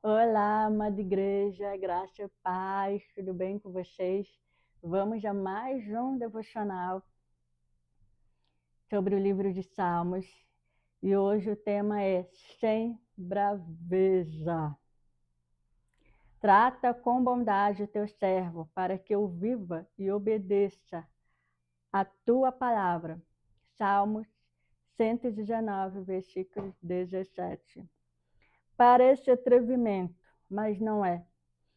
Olá, amada igreja, graça e paz, tudo bem com vocês? Vamos a mais um devocional sobre o livro de Salmos e hoje o tema é Sem Braveza. Trata com bondade o teu servo, para que eu viva e obedeça a tua palavra. Salmos 119, versículo 17. Parece atrevimento, mas não é.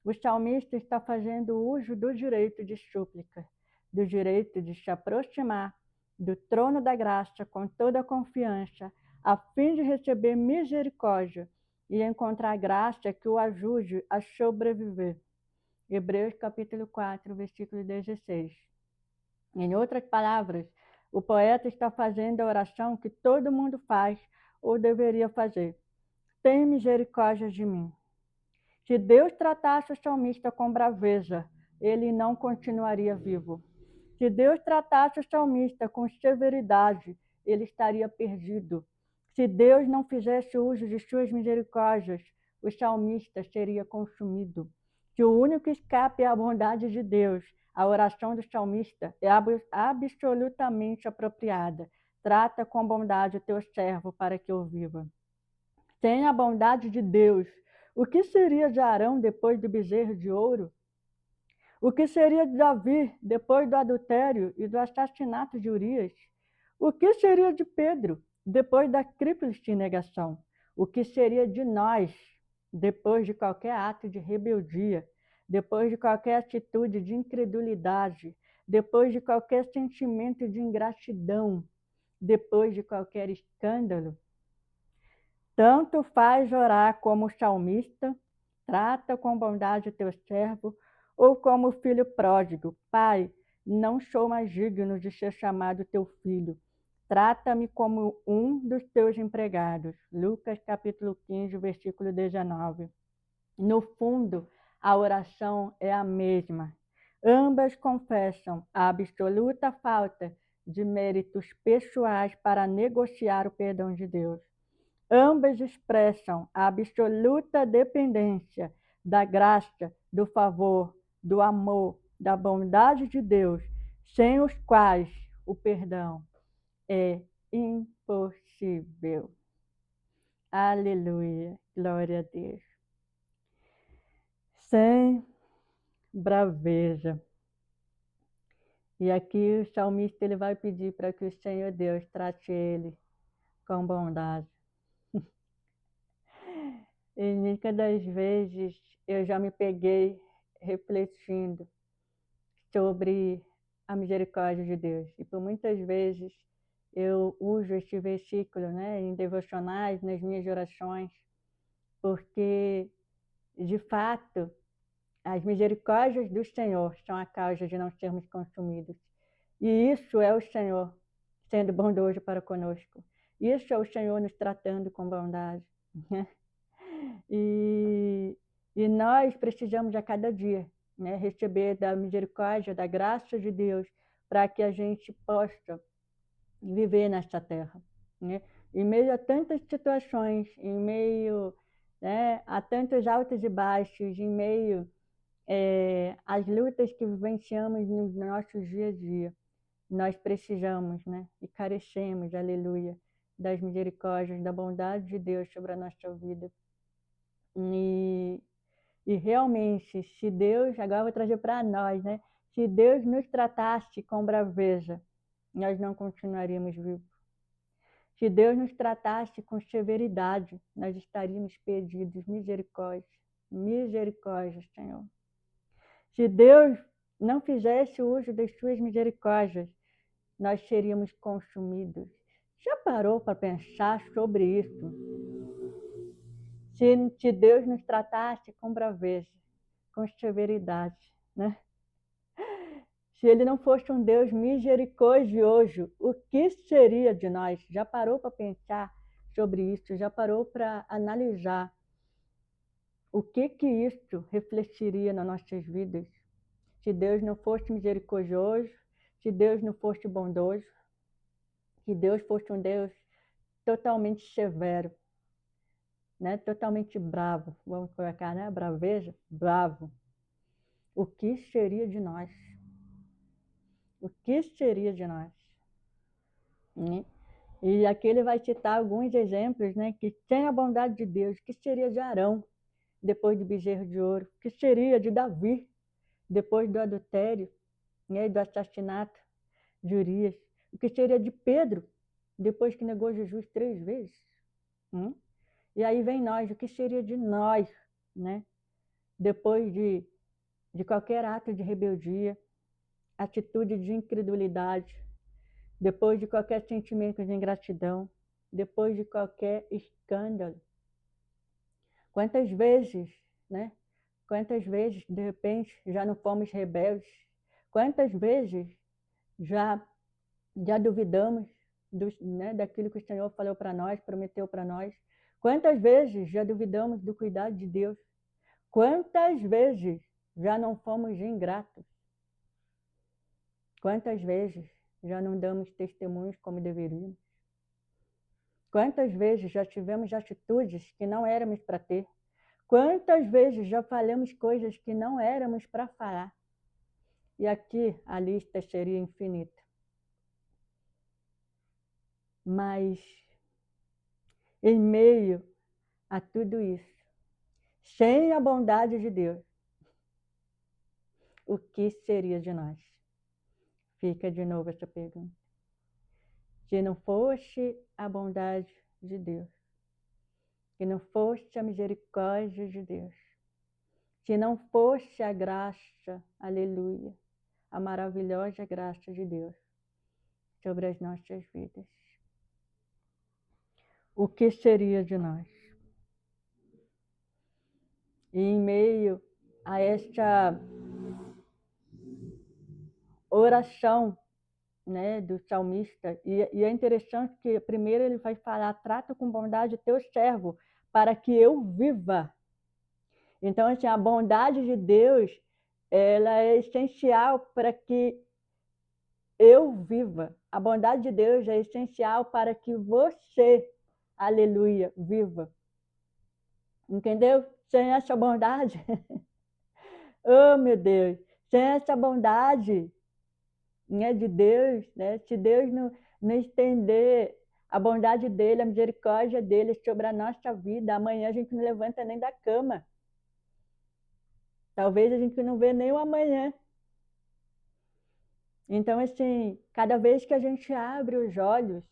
O salmista está fazendo uso do direito de súplica, do direito de se aproximar do trono da graça com toda a confiança, a fim de receber misericórdia e encontrar graça que o ajude a sobreviver. Hebreus capítulo 4, versículo 16. Em outras palavras, o poeta está fazendo a oração que todo mundo faz ou deveria fazer. Tem misericórdia de mim. Se Deus tratasse o salmista com braveza, ele não continuaria vivo. Se Deus tratasse o salmista com severidade, ele estaria perdido. Se Deus não fizesse uso de suas misericórdias, o salmista seria consumido. Se o único escape é a bondade de Deus, a oração do salmista é absolutamente apropriada. Trata com bondade o teu servo para que eu viva. Sem a bondade de Deus, o que seria de Arão depois do bezerro de ouro? O que seria de Davi depois do adultério e do assassinato de Urias? O que seria de Pedro depois da tríplice negação? O que seria de nós depois de qualquer ato de rebeldia, depois de qualquer atitude de incredulidade, depois de qualquer sentimento de ingratidão, depois de qualquer escândalo? Tanto faz orar como salmista, trata com bondade o teu servo, ou como filho pródigo. Pai, não sou mais digno de ser chamado teu filho. Trata-me como um dos teus empregados. Lucas capítulo 15, versículo 19. No fundo, a oração é a mesma. Ambas confessam a absoluta falta de méritos pessoais para negociar o perdão de Deus. Ambas expressam a absoluta dependência da graça, do favor, do amor, da bondade de Deus, sem os quais o perdão é impossível. Aleluia, glória a Deus. Sem braveza. E aqui o salmista ele vai pedir para que o Senhor Deus trate ele com bondade. E muitas das vezes eu já me peguei refletindo sobre a misericórdia de Deus. E por muitas vezes eu uso este versículo, em devocionais, nas minhas orações, porque, de fato, as misericórdias do Senhor são a causa de não sermos consumidos. E isso é o Senhor sendo bondoso para conosco. Isso é o Senhor nos tratando com bondade. E, e nós precisamos a cada dia receber da misericórdia, da graça de Deus, para que a gente possa viver nesta terra. Em meio a tantas situações, em meio a tantos altos e baixos, em meio às lutas que vivenciamos nos nossos dia a dia, nós precisamos e carecemos, aleluia, das misericórdias, da bondade de Deus sobre a nossa vida. E realmente, se Deus, agora eu vou trazer para nós, se Deus nos tratasse com braveza, nós não continuaríamos vivos. Se Deus nos tratasse com severidade, nós estaríamos perdidos. Misericórdia, misericórdia, Senhor. Se Deus não fizesse uso das suas misericórdias, nós seríamos consumidos. Já parou para pensar sobre isso? Se Deus nos tratasse com braveza, com severidade, Se ele não fosse um Deus misericordioso, o que seria de nós? Já parou para pensar sobre isso? Já parou para analisar o que isso refletiria nas nossas vidas? Se Deus não fosse misericordioso, se Deus não fosse bondoso, se Deus fosse um Deus totalmente severo. né? Totalmente bravo, vamos colocar, né? Braveja, bravo. O que seria de nós? O que seria de nós? Né? E aqui ele vai citar alguns exemplos, né? Que sem a bondade de Deus, o que seria de Arão depois do bezerro de ouro? O que seria de Davi depois do adultério, né? E do assassinato de Urias? O que seria de Pedro depois que negou Jesus 3 vezes? E aí vem nós, o que seria de nós, né? Depois de qualquer ato de rebeldia, atitude de incredulidade, depois de qualquer sentimento de ingratidão, depois de qualquer escândalo. Quantas vezes, né? Quantas vezes, de repente, já não fomos rebeldes? Quantas vezes já duvidamos né, daquilo que o Senhor falou para nós, prometeu para nós? Quantas vezes já duvidamos do cuidado de Deus? Quantas vezes já não fomos ingratos? Quantas vezes já não damos testemunhos como deveríamos? Quantas vezes já tivemos atitudes que não éramos para ter? Quantas vezes já falamos coisas que não éramos para falar? E aqui a lista seria infinita. Mas, em meio a tudo isso, sem a bondade de Deus, o que seria de nós? Fica de novo essa pergunta. Se não fosse a bondade de Deus, se não fosse a misericórdia de Deus, se não fosse a graça, aleluia, a maravilhosa graça de Deus sobre as nossas vidas, o que seria de nós? E em meio a esta oração, né, do salmista, e é interessante que primeiro ele vai falar: trata com bondade teu servo, para que eu viva. Então, assim, a bondade de Deus, ela é essencial para que eu viva. A bondade de Deus é essencial para que você, aleluia, viva. Entendeu? Sem essa bondade, oh meu Deus, sem essa bondade, né, de Deus, né, se Deus não estender a bondade dele, a misericórdia dele sobre a nossa vida, amanhã a gente não levanta nem da cama. Talvez a gente não vê nem o amanhã. Então, assim, cada vez que a gente abre os olhos,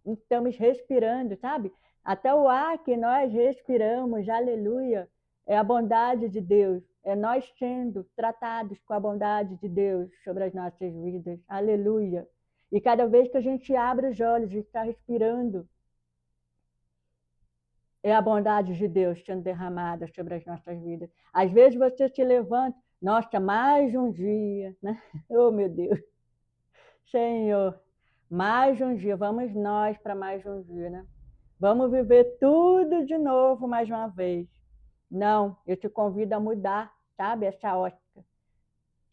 estamos respirando, sabe? Até o ar que nós respiramos, aleluia, é a bondade de Deus. É nós sendo tratados com a bondade de Deus sobre as nossas vidas, aleluia. E cada vez que a gente abre os olhos e está respirando, é a bondade de Deus sendo derramada sobre as nossas vidas. Às vezes você se levanta, nossa, mais um dia, né? Oh, meu Deus. Senhor, mais um dia, vamos nós para mais um dia, né? Vamos viver tudo de novo mais uma vez. Não, eu te convido a mudar, sabe, essa ótica.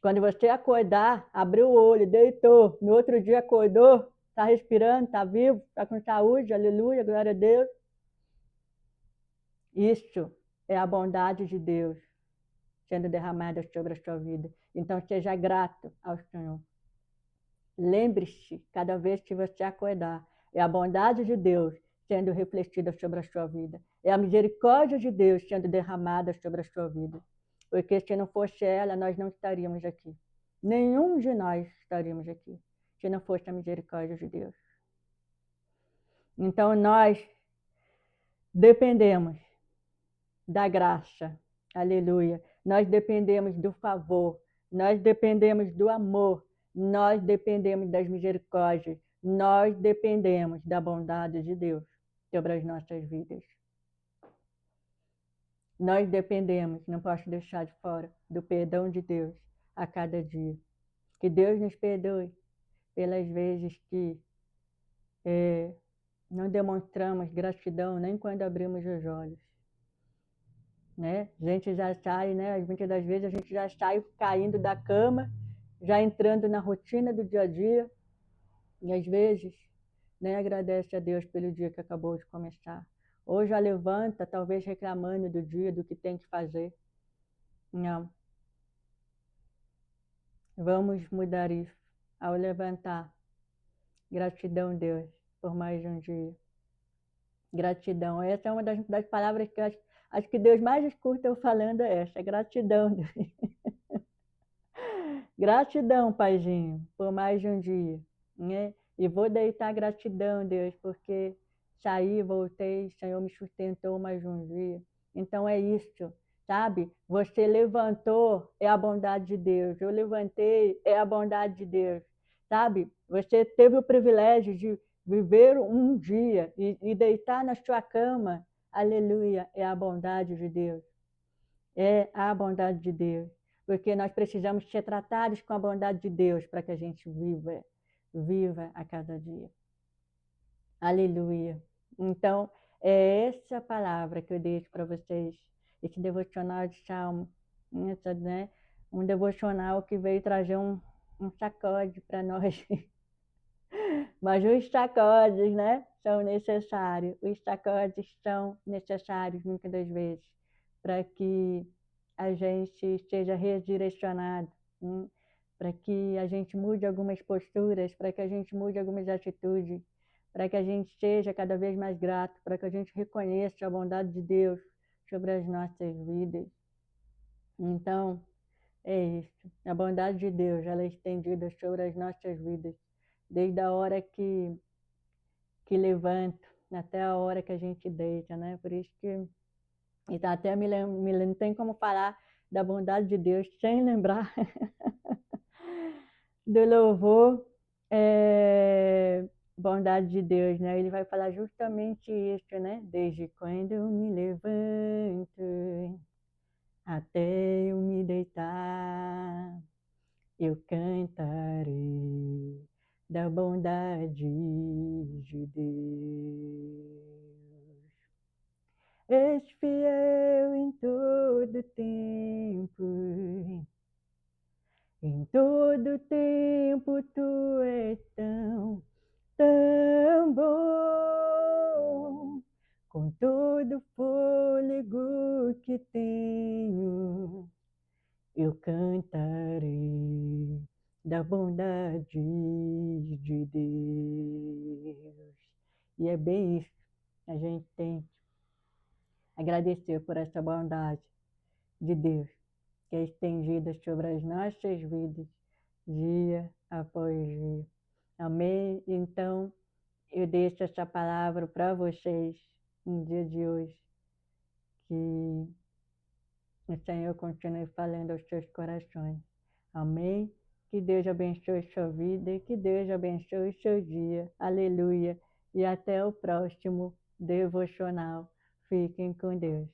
Quando você acordar, abriu o olho, deitou, no outro dia acordou, está respirando, está vivo, está com saúde, aleluia, glória a Deus. Isso é a bondade de Deus sendo derramada sobre a sua vida. Então seja grato ao Senhor. Lembre-se, cada vez que você acordar, é a bondade de Deus sendo refletida sobre a sua vida. É a misericórdia de Deus sendo derramada sobre a sua vida. Porque se não fosse ela, nós não estaríamos aqui. Nenhum de nós estaríamos aqui, se não fosse a misericórdia de Deus. Então nós dependemos da graça, aleluia. Nós dependemos do favor, nós dependemos do amor, nós dependemos das misericórdias, nós dependemos da bondade de Deus sobre as nossas vidas. Nós dependemos, não posso deixar de fora, do perdão de Deus a cada dia. Que Deus nos perdoe pelas vezes que não demonstramos gratidão nem quando abrimos os olhos. Né? A gente já sai, né? Muitas das vezes a gente já sai caindo da cama, já entrando na rotina do dia a dia, e às vezes nem agradece a Deus pelo dia que acabou de começar, ou já levanta, talvez reclamando do dia, do que tem que fazer. Não. Vamos mudar isso ao levantar. Gratidão, Deus, por mais um dia. Gratidão. Essa é uma das palavras que eu acho que Deus mais escuta eu falando é essa. Gratidão, Deus. Gratidão, Paizinho, por mais um dia, né? E vou deitar gratidão, Deus, porque saí, voltei, o Senhor me sustentou mais um dia. Então é isso, sabe? Você levantou, é a bondade de Deus. Eu levantei, é a bondade de Deus, sabe? Você teve o privilégio de viver um dia e deitar na sua cama, aleluia, é a bondade de Deus. É a bondade de Deus. Porque nós precisamos ser tratados com a bondade de Deus para que a gente viva a cada dia. Aleluia. Então, é essa palavra que eu deixo para vocês, esse devocional de Salmo, né? Um devocional que veio trazer um sacode para nós. Mas os sacodes, né, são necessários. Os sacodes são necessários muitas das vezes para que a gente seja redirecionado, para que a gente mude algumas posturas, para que a gente mude algumas atitudes, para que a gente seja cada vez mais grato, para que a gente reconheça a bondade de Deus sobre as nossas vidas. Então, é isso. A bondade de Deus, ela é estendida sobre as nossas vidas, desde a hora que levanto até a hora que a gente deita, né? Por isso que e tá até não tem como falar da bondade de Deus sem lembrar do louvor, bondade de Deus, né? Ele vai falar justamente isso, né? Desde quando eu me levanto até eu me deitar, eu cantarei da bondade de Deus. És fiel em todo tempo, em todo tempo tu és tão bom, com todo fôlego que tenho, eu cantarei da bondade de Deus. E é bem isso, a gente tem que agradecer por essa bondade de Deus, que é estendida sobre as nossas vidas, dia após dia. Amém? Então, eu deixo essa palavra para vocês no dia de hoje, que o Senhor continue falando aos seus corações. Amém? Que Deus abençoe sua vida e que Deus abençoe seu dia. Aleluia. E até o próximo devocional. Fiquem com Deus.